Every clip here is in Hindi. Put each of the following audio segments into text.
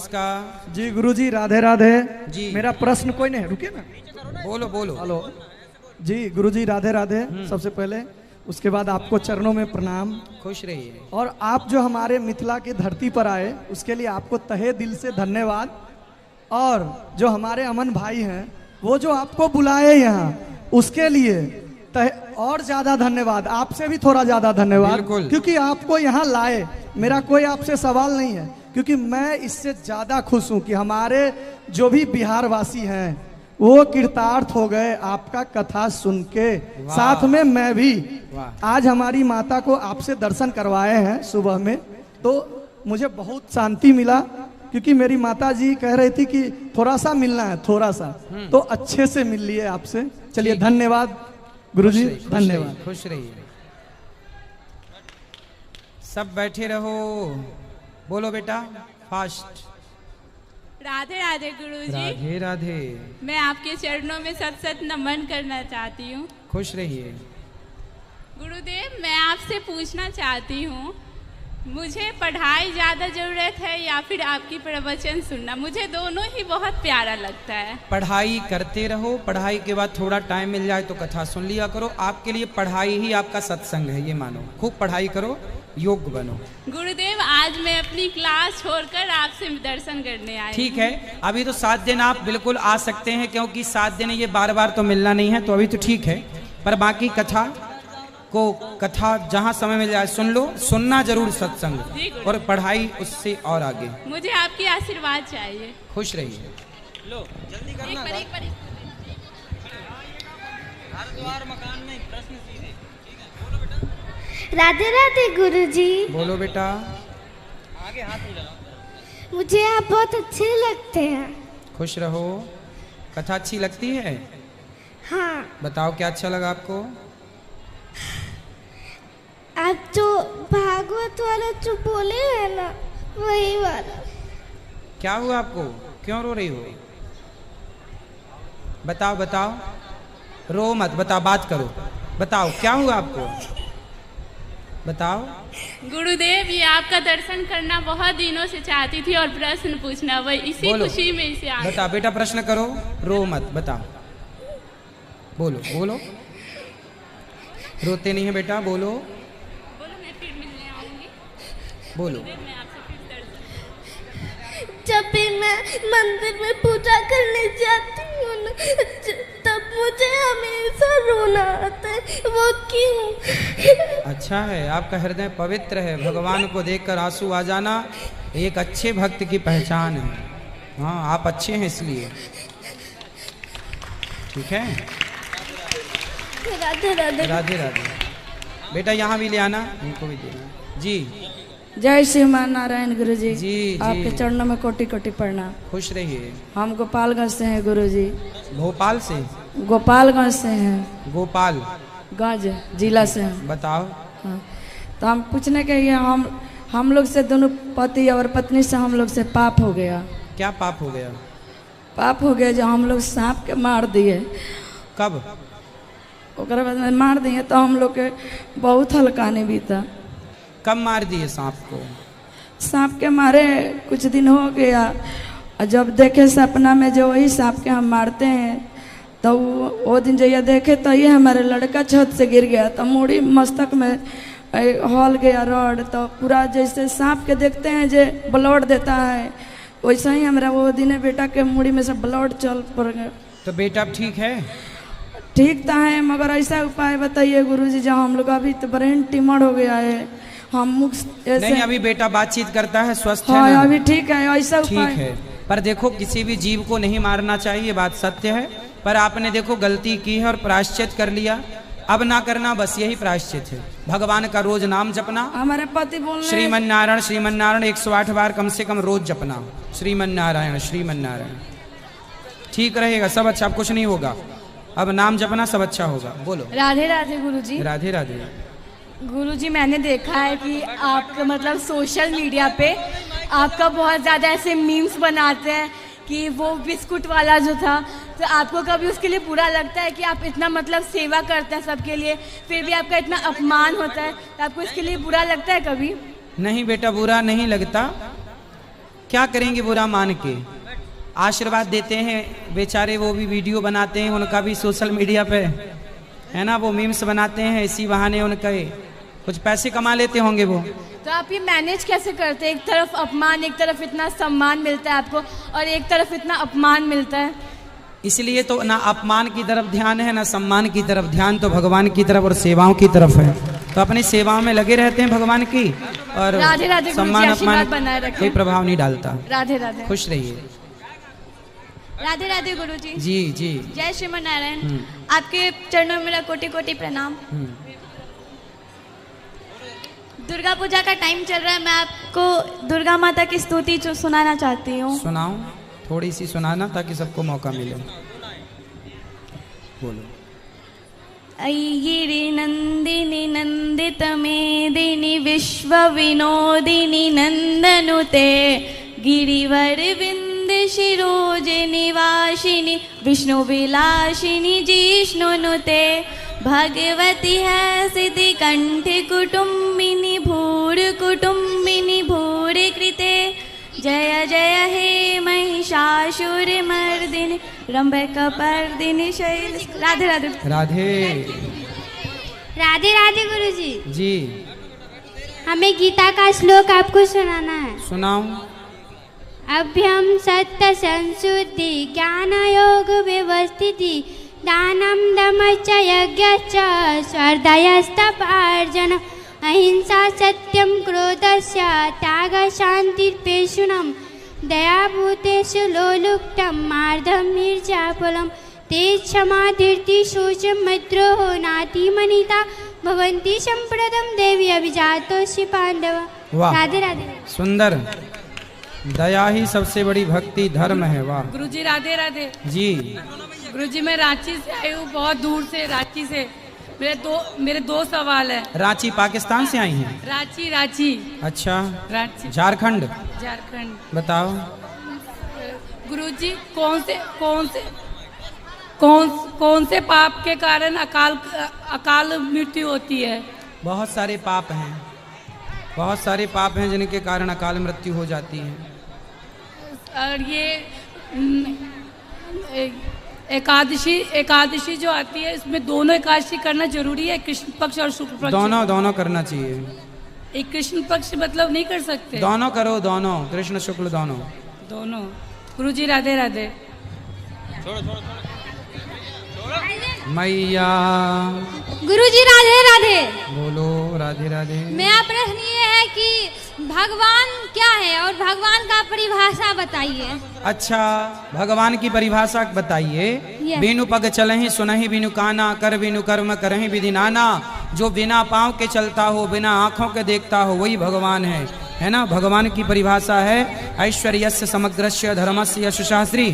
किसका? जी गुरुजी राधे राधे जी। मेरा प्रश्न कोई नहीं, रुकिए ना, बोलो बोलो। हेलो जी गुरुजी राधे राधे। सबसे पहले उसके बाद आपको चरणों में प्रणाम। खुश रहिए। और आप जो हमारे मिथिला की धरती पर आए उसके लिए आपको तहे दिल से धन्यवाद। और जो हमारे अमन भाई हैं वो जो आपको बुलाए यहाँ उसके लिए और ज्यादा धन्यवाद, आपसे भी थोड़ा ज्यादा धन्यवाद, क्योंकि आपको यहाँ लाए। मेरा कोई आपसे सवाल नहीं है, क्योंकि मैं इससे ज्यादा खुश हूँ कि हमारे जो भी बिहार वासी हैं वो कृतार्थ हो गए आपका कथा सुन के। साथ में मैं भी आज हमारी माता को आपसे दर्शन करवाए हैं सुबह में, तो मुझे बहुत शांति मिला, क्योंकि मेरी माता जी कह रही थी कि थोड़ा सा मिलना है, थोड़ा सा, तो अच्छे से मिल लिए आपसे। चलिए धन्यवाद गुरुजी, धन्यवाद। खुश रहिए। सब बैठे रहो। बोलो बेटा फास्ट। राधे राधे गुरुजी। राधे राधे। मैं आपके चरणों में सत सत नमन करना चाहती हूँ। खुश रहिए। गुरुदेव, मैं आपसे पूछना चाहती हूँ, मुझे पढ़ाई ज़्यादा ज़रूरत है या फिर आपकी प्रवचन सुनना? मुझे दोनों ही बहुत प्यारा लगता है। पढ़ाई करते रहो, पढ़ाई के बाद थोड़ा टाइम मिल जाए तो कथा सुन लिया करो। आपके लिए पढ़ाई ही आपका सत्संग है, ये मानो। खूब पढ़ाई करो, योग्य बनो। गुरुदेव, आज मैं अपनी क्लास छोड़कर आपसे दर्शन करने आई। ठीक है, अभी तो 7 दिन आप बिल्कुल आ सकते हैं, क्योंकि 7 दिन ये बार बार तो मिलना नहीं है, तो अभी तो ठीक है। पर बाकी कथा जहाँ समय मिल जाए सुन लो। सुनना जरूर सत्संग, और पढ़ाई उससे और आगे। मुझे आपकी आशीर्वाद चाहिए। खुश रहिए। लो जल्दी करना। एक बार। मकान में प्रश्न सीधे। राधे राधे गुरुजी। बोलो बेटा। आगे हाथ मिलाओ। मुझे आप बहुत अच्छे लगते हैं। खुश रहो। कथा अच्छी लगती है? हाँ। बताओ क्या अच्छा लगा आपको? आप जो भागवत वाला जो बोले है ना, वही वाला। क्या हुआ आपको? क्यों रो रही हो? बताओ बताओ, रो मत, बताओ, बात करो, बताओ क्या हुआ आपको, बताओ। गुरुदेव, ये आपका दर्शन करना बहुत दिनों से चाहती थी और प्रश्न पूछना, वही इसी खुशी में इसे आ। बता बेटा, प्रश्न करो, रो मत, बताओ, बोलो बोलो। रोते नहीं है बेटा, बोलो बोलो। मैं फिर मिलने आऊंगी। बोलो। मैं आपसे फिर दर्शन। जब भी मैं मंदिर में पूजा करने जाती हूँ ना, तब मुझे हमेशा रोना आता है। वो क्यों? अच्छा है, आपका हृदय पवित्र है। भगवान को देखकर आंसू आ जाना एक अच्छे भक्त की पहचान है। हाँ, आप अच्छे हैं इसलिए। ठीक है, राधे राधे। राधे राधे। बेटा यहाँ भी ले आना, इनको भी देना। जी जय श्री नारायण गुरु जी। जी आपके चरणों में कोटि कोटि प्रणाम। खुश रहिए। हम गोपालगंज से हैं गुरु जी। भोपाल से? गोपालगंज से हैं। गोपालगंज जिला से हैं। बताओ। हाँ, तो हम पूछने के लिए हम लोग से, दोनों पति और पत्नी से हम लोग से पाप हो गया। क्या पाप हो गया? पाप हो गया जो हम लोग सांप के मार दिए। कब? ओकरा बाद में मार दिए तो हम लोग के बहुत हल्काने बीता। कब मार दिए सांप को? सांप के मारे कुछ दिन हो गया, और जब देखे सपना में जो वही सांप के हम मारते हैं, तो वो दिन जब देखे तो ये हमारे लड़का छत से गिर गया, तो मुड़ी मस्तक में हॉल गया रॉड, तो पूरा जैसे सांप के देखते हैं जो ब्लड देता है, वैसा ही हमारा वो दिन बेटा के मुड़ी में से ब्लड चल पड़ गया। तो बेटा ठीक है? ठीक तो है, मगर ऐसा उपाय बताइए गुरुजी, जहाँ हम लोग अभी तो ब्रेन ट्यूमर हो गया है। हम ऐसे नहीं, अभी बेटा बातचीत करता है, स्वस्थ हाँ, है ना? अभी ठीक है, ऐसा उपाय। ठीक है, पर देखो किसी भी जीव को नहीं मारना चाहिए, बात सत्य है। पर आपने देखो गलती की है और प्रायश्चित कर लिया। अब ना करना, बस यही प्रायश्चित है। भगवान का रोज नाम जपना। हमारे पति बोल श्रीमन नारायण श्रीमन नारायण 108 बार कम से कम रोज जपना। श्रीमन नारायण श्रीमन नारायण। ठीक रहेगा, सब अच्छा, कुछ नहीं होगा। अब नाम जपना, सब अच्छा होगा। बोलो। राधे राधे गुरुजी। राधे राधे। गुरुजी, मैंने देखा है कि आपका मतलब सोशल मीडिया पे आपका बहुत ज़्यादा ऐसे मीम्स बनाते हैं कि वो बिस्कुट वाला जो था, तो आपको कभी उसके लिए बुरा लगता है कि आप इतना मतलब सेवा करते हैं सबके लिए, फिर भी आपका इतना अपमान होता है, तो आपको इसके लिए बुरा लगता है कभी? नहीं बेटा, बुरा नहीं लगता, क्या करेंगे बुरा मान के? आशीर्वाद देते हैं बेचारे, वो भी वीडियो बनाते हैं, उनका भी सोशल मीडिया पे है ना, वो मीम्स बनाते हैं, इसी बहाने उनके कुछ पैसे कमा लेते होंगे वो। तो आप ये मैनेज कैसे करते हैं? एक तरफ अपमान, एक तरफ इतना सम्मान मिलता है आपको, और एक तरफ इतना अपमान मिलता है। इसलिए तो ना अपमान की तरफ ध्यान है ना सम्मान की तरफ, ध्यान तो भगवान की तरफ और सेवाओं की तरफ है। तो अपनी सेवाओं में लगे रहते हैं भगवान की, और राधे राधे, सम्मान अपमान बनाए रखें, कोई प्रभाव नहीं डालता। राधे राधे, खुश रहिए। राधे राधे गुरुजी। जी जी, जय श्रीमन नारायण। आपके चरणों में मेरा कोटि कोटि प्रणाम। दुर्गा पूजा का टाइम चल रहा है, मैं आपको दुर्गा माता की स्तुति सुनाना चाहती हूँ। सुनाओ, थोड़ी सी सुनाना ताकि सबको मौका मिले। बोलो। ऐगिरि नंदिनी नंदित मेदिनी विश्व विनोदिनी नंदनुते गिरिवर विंद शिरोज निवासिनी विष्णु विलासिनी जिष्णुनुते भगवती है सिद्धि कंठ कुटुंबिनी भूर कुटुंबिनी भूर कृते जय जय हे महिषासुर मर्दिनी रंभकपर्दिनी शैल। राधे राधे। राधे राधे राधे गुरुजी। जी, हमें गीता का श्लोक आपको सुनाना है। सुनाओ। अभ्यम सत्य संशुद्धि ज्ञान योग व्यवस्थिति दानम दमश्च यज्ञश्च स्वाध्यायस्तपार्जन अहिंसा सत्यम क्रोधस्य त्याग शांतिर्पेषुणम दयाभूतेषु लोलुप्तम मार्दमीर्जाफलम ते क्षमा धीर्ति शोचम मैत्रोः नातिमनिता भवन्ति संप्रदम देवी अभिजातोऽसि पांडव। राधे राधे। सुंदर, दया ही सबसे बड़ी भक्ति धर्म है। वाह गुरुजी राधे राधे। जी गुरुजी, मैं रांची से आई हूँ, बहुत दूर से, रांची से। मेरे दो सवाल है। रांची पाकिस्तान से आई हैं? रांची रांची। अच्छा, रांची झारखंड। झारखंड। बताओ गुरुजी, कौन से पाप के कारण अकाल मृत्यु होती है? बहुत सारे पाप हैं, बहुत सारे पाप हैं जिनके कारण अकाल मृत्यु हो जाती है। और ये एकादशी जो आती है, इसमें दोनों एकादशी करना जरूरी है, कृष्ण पक्ष और शुक्ल पक्ष? दोनों करना चाहिए। एक कृष्ण पक्ष मतलब नहीं कर सकते? दोनों करो, दोनों, कृष्ण शुक्ल दोनों। गुरुजी राधे राधे। मैया गुरुजी राधे राधे। बोलो राधे राधे। मेरा प्रश्न ये है कि भगवान क्या है और भगवान का परिभाषा बताइए। अच्छा, भगवान की परिभाषा बताइए। बिनु पग चलहि सुनहि बिनु काना कर बिनु कर्म करहि विधि नाना। जो बिना पाँव के चलता हो, बिना आँखों के देखता हो, वही भगवान है ना। भगवान की परिभाषा है ऐश्वर्यस्य समग्रस्य धर्मस्य यशशास्त्री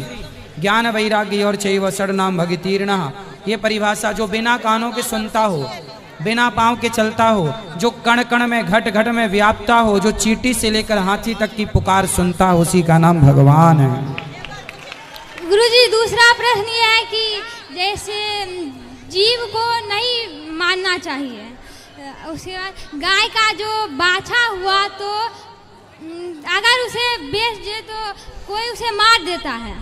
ज्ञान वैराग्य और चैव षड्नाम भगतीर्णः। ये परिभाषा, जो बिना कानों के सुनता हो, बिना पाँव के चलता हो, जो कण कण में घट घट में व्याप्ता हो, जो चींटी से लेकर हाथी तक की पुकार सुनता हो, उसी का नाम भगवान है। गुरुजी, दूसरा प्रश्न ये है कि जैसे जीव को नहीं मानना चाहिए, उसके बाद गाय का जो बाछा हुआ तो अगर उसे बेच दे तो कोई उसे मार देता है,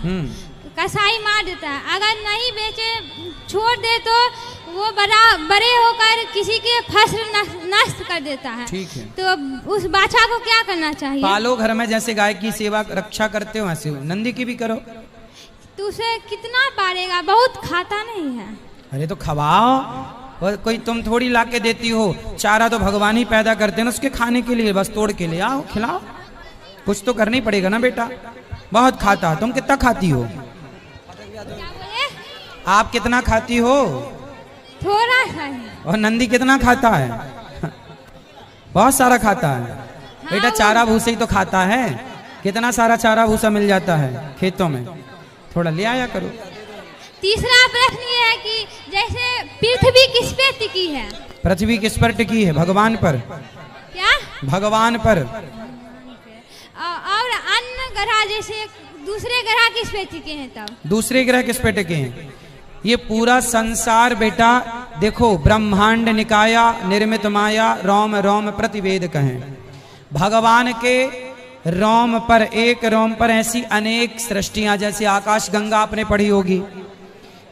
कसाई मार देता है। अगर नहीं बेचे, छोड़ दे तो वो बड़े होकर किसी के फसल नष्ट कर देता है। ठीक है, तो उस बाछा को क्या करना चाहिए? पालो घर में, जैसे गाय की सेवा रक्षा करते हो ऐसे नंदी की भी करो। तो उसे कितना पालेगा? बहुत खाता नहीं है। अरे तो खवाओ, और कोई तुम थोड़ी ला के देती हो। चारा तो भगवान ही पैदा करते हैं ना उसके खाने के लिए, बस तोड़ के ले आओ, खिलाओ। कुछ तो करना ही पड़ेगा ना बेटा। बहुत खाता, तुम कितना खाती हो? आप कितना खाती हो? थोड़ा सा। और नंदी कितना खाता है? बहुत सारा खाता है। बेटा चारा भूसा ही तो खाता है, कितना सारा चारा भूसा मिल जाता है खेतों में, थोड़ा ले आया करो। तीसरा प्रश्न ये है कि जैसे पृथ्वी किस पे टिकी है? पृथ्वी किस पर टिकी है? भगवान पर। क्या? भगवान पर। और अन्य ग्रह जैसे दूसरे ग्रह किस पे टिके हैं? तब दूसरे ग्रह किस पे टिके हैं? ये पूरा संसार बेटा देखो, ब्रह्मांड निकाया निर्मित माया रोम रोम प्रतिवेद कहें। भगवान के रोम पर, एक रोम पर ऐसी अनेक सृष्टियां, जैसे आकाश गंगा आपने पढ़ी होगी,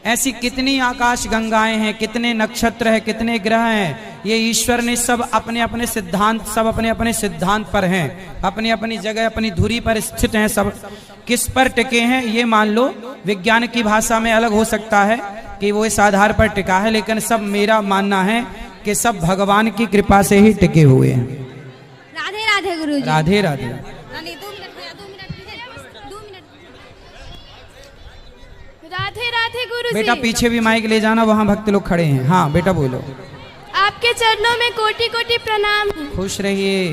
ऐसी कितनी आकाश गंगाएं हैं, कितने नक्षत्र हैं, कितने ग्रह हैं। ये ईश्वर ने सब अपने अपने सिद्धांत, सब अपने अपने सिद्धांत पर हैं, अपनी अपनी जगह अपनी धुरी पर स्थित हैं। सब किस पर टिके हैं ये मान लो, विज्ञान की भाषा में अलग हो सकता है कि वो इस आधार पर टिका है, लेकिन सब मेरा मानना है कि सब भगवान की कृपा से ही टिके हुए हैं। राधे राधे गुरुजी। राधे राधे। राधे राधे गुरुजी। बेटा पीछे भी माइक ले जाना, वहाँ भक्त लोग खड़े हैं। हाँ बेटा बोलो। आपके चरणों में कोटि कोटि प्रणाम। खुश रहिए।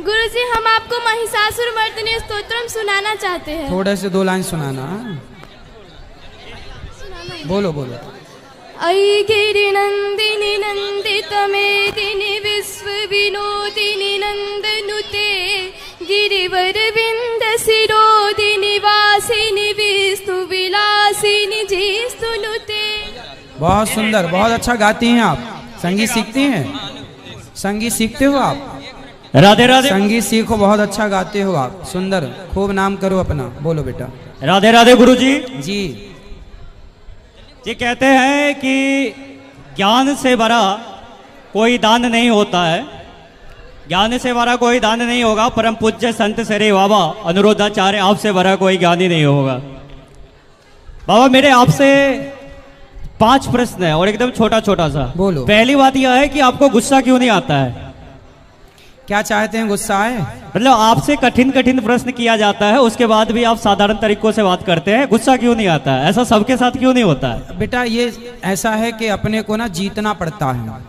गुरुजी, हम आपको महिषासुर मर्दिनी स्तोत्रम सुनाना चाहते हैं। थोड़े से 2 लाइन सुनाना। बोलो बोलो। ऐ गिरिनंदिनी नंदित मेदिनी विश्व विनोदिनी नंदनुते गिरिवर विंद सिरोदिनी वासिनी विष्णु विलासिनी जिस्तुनुते। बहुत सुंदर, बहुत अच्छा गाती हैं आप। संगीत सीखती हैं? संगीत सीखते हो आप? राधे राधे। संगीत सीखो, बहुत अच्छा गाते हो आप। सुंदर, खूब नाम करो अपना। बोलो बेटा। राधे राधे गुरुजी। जी। ये कहते हैं कि ज्ञान से भरा कोई दान नहीं होता है, ज्ञान से भरा कोई दान नहीं होगा। परम पूज्य संत श्री बाबा अनुरुद्धाचार्य, आपसे भरा कोई ज्ञान ही नहीं होगा। बाबा मेरे आपसे 5 प्रश्न है और एकदम छोटा छोटा सा। बोलो। पहली बात यह है कि आपको गुस्सा क्यों नहीं आता है? क्या चाहते हैं? गुस्सा है? मतलब आपसे कठिन कठिन प्रश्न किया जाता है, उसके बाद भी आप साधारण तरीकों से बात करते हैं, गुस्सा क्यों नहीं आता है? ऐसा सबके साथ क्यों नहीं होता है? बेटा ये ऐसा है कि अपने को ना जीतना पड़ता है।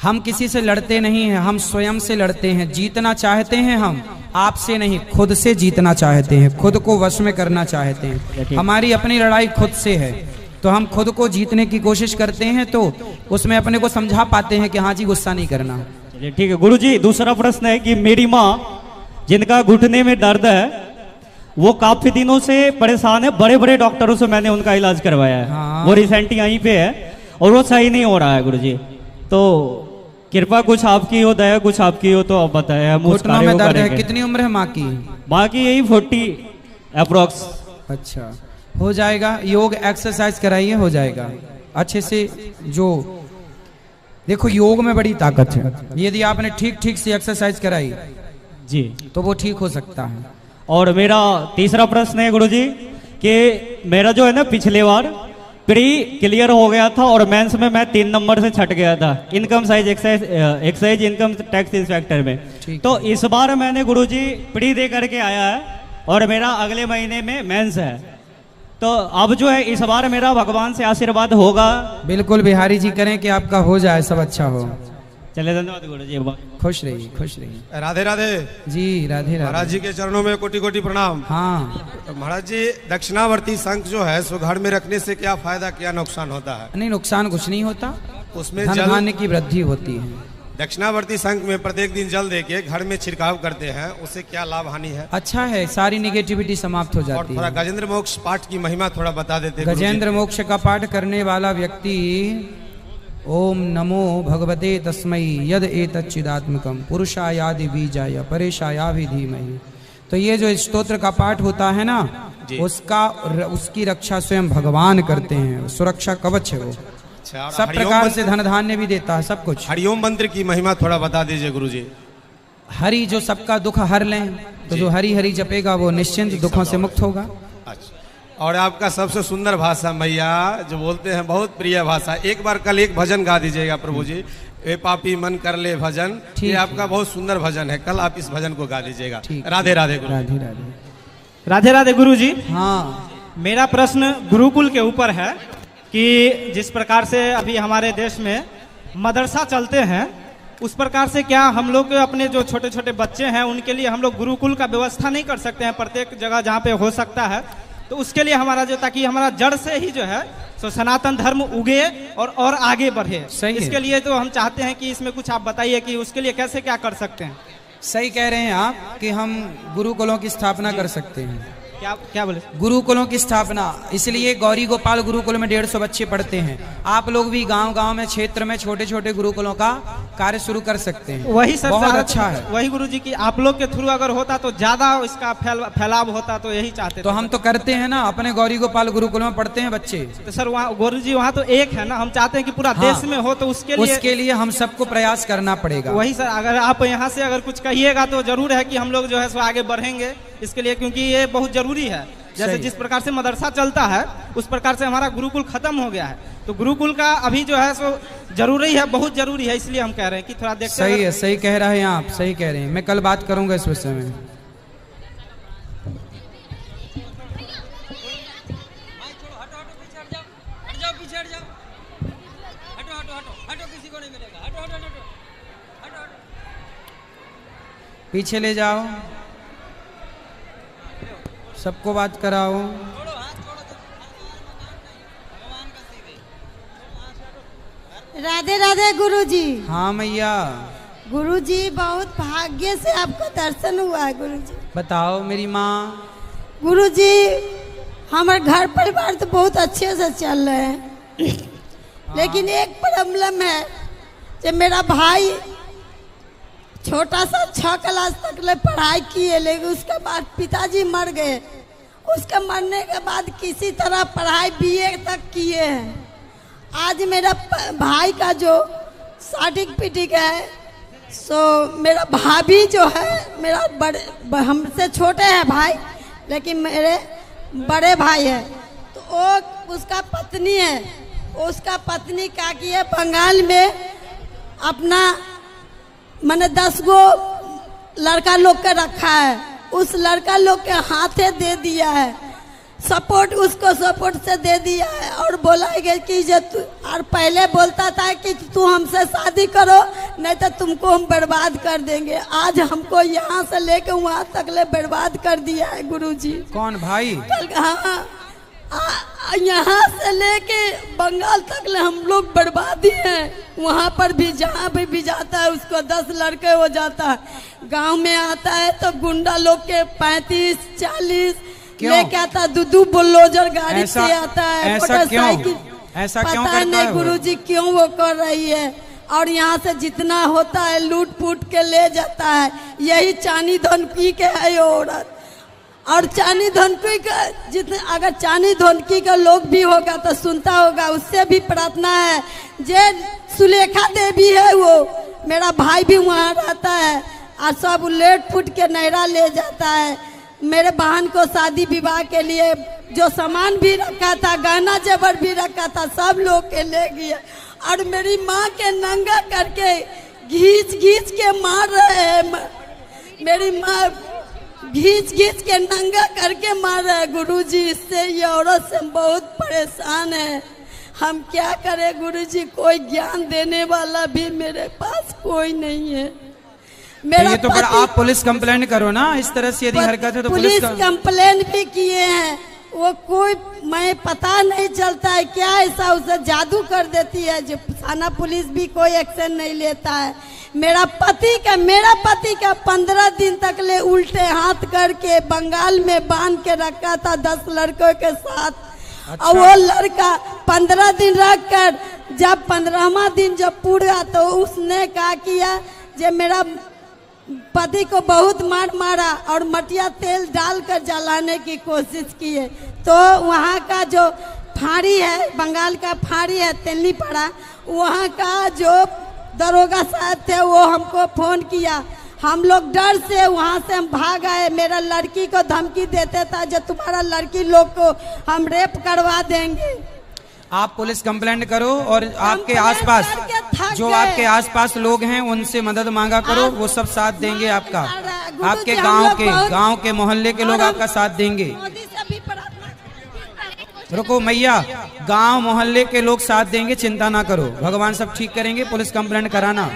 हम किसी से लड़ते नहीं हैं, हम स्वयं से लड़ते हैं। जीतना चाहते हैं हम, आपसे नहीं, खुद से जीतना चाहते हैं, खुद को वश में करना चाहते हैं। हमारी अपनी लड़ाई खुद से है, तो हम खुद को जीतने की कोशिश करते हैं, तो उसमें अपने को समझा पाते हैं कि हाँ जी गुस्सा नहीं करना। ठीक है गुरुजी। दूसरा प्रश्न है कि मेरी माँ जिनका घुटने में दर्द है, वो काफी दिनों से परेशान है, बड़े बड़े डॉक्टरों से मैंने उनका इलाज करवाया है। हाँ। वो रिसेंटली यहीं पे है और वो सही नहीं हो रहा है गुरुजी। तो कृपा कुछ आपकी हो, दया कुछ आपकी हो, तो आप बताएं हम उस कार्य को करेंगे। कितनी उम्र है माँ की? माँ की यही 40 अप्रोक्स। अच्छा, हो जाएगा। योग एक्सरसाइज कराइए, हो जाएगा अच्छे से। जो देखो योग में बड़ी ताकत है, यदि आपने ठीक ठीक से एक्सरसाइज कराई जी तो वो ठीक हो सकता है। और मेरा तीसरा प्रश्न है गुरुजी कि मेरा जो है ना पिछले बार प्री क्लियर हो गया था और मेंस में मैं 3 नंबर से छट गया था income size excise income tax inspector में। तो इस बार मैंने गुरुजी प्री दे करके आया है और मेरा अगले महीने में मेंस है। तो अब जो है इस बार मेरा भगवान से आशीर्वाद होगा। बिल्कुल बिहारी जी करें कि आपका हो जाए, सब अच्छा हो। चले धन्यवाद गुरुजी। खुश रहिए, खुश रहिए। राधे राधे जी। राधे राधे। महाराज जी के चरणों में कोटि कोटि प्रणाम। हाँ महाराज जी, दक्षिणावर्ती शंख जो है सो घर में रखने से क्या फायदा, क्या नुकसान होता है? नहीं, नुकसान कुछ नहीं होता, उसमें धन धान्य की वृद्धि होती है। दक्षिणावर्ती शंख में प्रत्येक दिन जल देके घर में छिड़काव करते हैं, उससे क्या लाभ हानि है? अच्छा है, सारी निगेटिविटी समाप्त हो जाती है। थोड़ा गजेंद्र मोक्ष पाठ की महिमा थोड़ा बता देते। गजेंद्र मोक्ष का पाठ करने वाला व्यक्ति ओम नमो भगवते तस्मै यद एतच्चिदात्मकम पुरुषायादि बीजाय परेशायाभि धीमहि। तो ये जो स्तोत्र का पाठ होता है ना, उसकी रक्षा स्वयं भगवान करते हैं, सुरक्षा कवच है वो। सब प्रकार से धन धान्य भी देता है, सब कुछ। हरिओम मंत्र की महिमा थोड़ा बता दीजिए गुरुजी। हरि जो सबका दुख हर लें, तो जो हरि हरि जपेगा वो निश्चिंत दुखों से मुक्त होगा। अच्छा, और आपका सबसे सुंदर भाषा मैया जो बोलते हैं, बहुत प्रिय भाषा। एक बार कल एक भजन गा दीजिएगा प्रभु जी, ए पापी मन कर ले भजन। ये आपका बहुत सुंदर भजन है, कल आप इस भजन को गा दीजिएगा। राधे राधे गुरु। राधे राधे। राधे राधे गुरु जी। हाँ, मेरा प्रश्न गुरुकुल के ऊपर है कि जिस प्रकार से अभी हमारे देश में मदरसा चलते हैं, उस प्रकार से क्या हम लोग अपने जो छोटे छोटे बच्चे हैं उनके लिए हम लोग गुरुकुल का व्यवस्था नहीं कर सकते हैं प्रत्येक जगह जहाँ पे हो सकता है? तो उसके लिए हमारा जो, ताकि हमारा जड़ से ही जो है सो सनातन धर्म उगे और आगे बढ़े। इसके लिए तो हम चाहते हैं कि इसमें कुछ आप बताइए कि उसके लिए कैसे क्या कर सकते हैं। सही कह रहे हैं आप कि हम गुरुकुलों की स्थापना कर सकते हैं। क्या बोले? गुरुकुलों की स्थापना, इसलिए गौरी गोपाल गुरुकुल में 150 बच्चे पढ़ते हैं। आप लोग भी गांव-गांव में, क्षेत्र में छोटे छोटे गुरुकुलों का कार्य शुरू कर सकते हैं। वही सर, बहुत अच्छा है। वही गुरुजी की आप लोग के थ्रू अगर होता तो ज्यादा इसका फैलाव होता, तो यही चाहते। तो हम तो करते हैं ना, अपने गौरी गोपाल गुरुकुल में पढ़ते हैं बच्चे। तो सर वहाँ गुरुजी वहाँ तो एक है ना, हम चाहते हैं कि पूरा देश में हो, तो उसके लिए हम सबको प्रयास करना पड़ेगा। वही सर, अगर आप यहाँ से अगर कुछ कहिएगा तो जरूर है कि हम लोग जो है सो आगे बढ़ेंगे इसके लिए, क्योंकि ये बहुत जरूरी है। जैसे जिस प्रकार से मदरसा चलता है उस प्रकार से हमारा गुरुकुल खत्म हो गया है, तो गुरुकुल का अभी जो है सो जरूरी है, बहुत जरूरी है। इसलिए हम कह रहे हैं कि थोड़ा देखते हैं। सही है, सही कह रहे हैं आप, सही कह रहे हैं। मैं कल बात करूंगा इस विषय में। पीछे ले जाओ, सबको बात कराओ। राधे राधे गुरुजी। हाँ मैया। गुरुजी बहुत भाग्य से आपका दर्शन हुआ है गुरुजी। बताओ मेरी माँ। गुरुजी हमारे घर परिवार तो बहुत अच्छे से चल रहे हैं, लेकिन एक प्रॉब्लम है, जब मेरा भाई छोटा सा 6 क्लास तक ले पढ़ाई किए, लेकिन उसके बाद पिताजी मर गए। उसके मरने के बाद किसी तरह पढ़ाई BA तक किए हैं। आज मेरा भाई का जो सर्टिफिकेट है, सो मेरा भाभी जो है, मेरा बड़े हमसे छोटे हैं भाई, लेकिन मेरे बड़े भाई है, तो वो उसका पत्नी है। उसका पत्नी क्या की है, बंगाल में अपना मैंने 10 गो लड़का लोग के रखा है, उस लड़का लोग के हाथे दे दिया है, सपोर्ट उसको सपोर्ट से दे दिया है, और बोला है कि जो तू, और पहले बोलता था कि तू हमसे शादी करो नहीं तो तुमको हम बर्बाद कर देंगे। आज हमको यहाँ से लेके वहाँ तक ले बर्बाद कर दिया है गुरुजी। कौन भाई? हाँ, यहाँ से लेके बंगाल तक ले हम लोग बर्बादी हैं। वहाँ पर भी जहाँ भी जाता है उसको 10 लड़के हो जाता है। गांव में आता है तो गुंडा लोग के 35-40 लेके आता, 2 बुलडोजर गाड़ी से आता है, मोटरसाइकिल। ऐसा क्यों पता करता नहीं है गुरुजी क्यों वो कर रही है। और यहाँ से जितना होता है लूट फूट के ले जाता है। यही चानी धनकी के है ये औरत। और चानी धनकी का जितने, अगर चानी धनकी का लोग भी होगा तो सुनता होगा, उससे भी प्रार्थना है। जे सुलेखा देवी है, वो मेरा भाई भी वहाँ रहता है, और सब लेट फूट के नहरा ले जाता है। मेरे बहन को शादी विवाह के लिए जो सामान भी रखा था, गहना जेवर भी रखा था, सब लोग के ले गया। और मेरी माँ के नंगा करके घींच के मार रहे हैं। मेरी माँ घींच के नंगा करके मार रहे हैं गुरुजी। इससे ये औरत से बहुत परेशान है। हम क्या करें गुरुजी, कोई ज्ञान देने वाला भी मेरे पास कोई नहीं है। मेरा तो पर आप पुलिस कंप्लेंट करो ना, इस तरह से यदि हरकत है तो पुलिस कंप्लेंट भी किए हैं, वो कोई मैं पता नहीं चलता है क्या ऐसा उसे जादू कर देती है, जो थाना पुलिस भी कोई एक्शन नहीं लेता है। मेरा पति का 15 दिन तक ले उल्टे हाथ करके बंगाल में बांध के रखा था 10 लड़कों के साथ। अच्छा। और वो लड़का 15 दिन रख कर जब 15वां दिन जब पूरा तो उसने क्या किया, जब मेरा पति को बहुत मारा और मटिया तेल डालकर जलाने की कोशिश की है। तो वहाँ का जो फाड़ी है, बंगाल का फाड़ी है तेलनीपाड़ा, वहाँ का जो दरोगा साहब थे वो हमको फोन किया। हम लोग डर से वहाँ से हम भाग आए। मेरा लड़की को धमकी देते था, जो तुम्हारा लड़की लोग को हम रेप करवा देंगे। आप पुलिस कंप्लेंट करो और आपके आसपास जो आपके आसपास लोग हैं उनसे मदद मांगा करो, वो सब साथ देंगे आपका। आपके गांव के मोहल्ले के लोग आपका साथ देंगे। रुको मैया, गांव मोहल्ले के लोग साथ देंगे, चिंता ना करो, भगवान सब ठीक करेंगे। पुलिस कंप्लेंट कराना।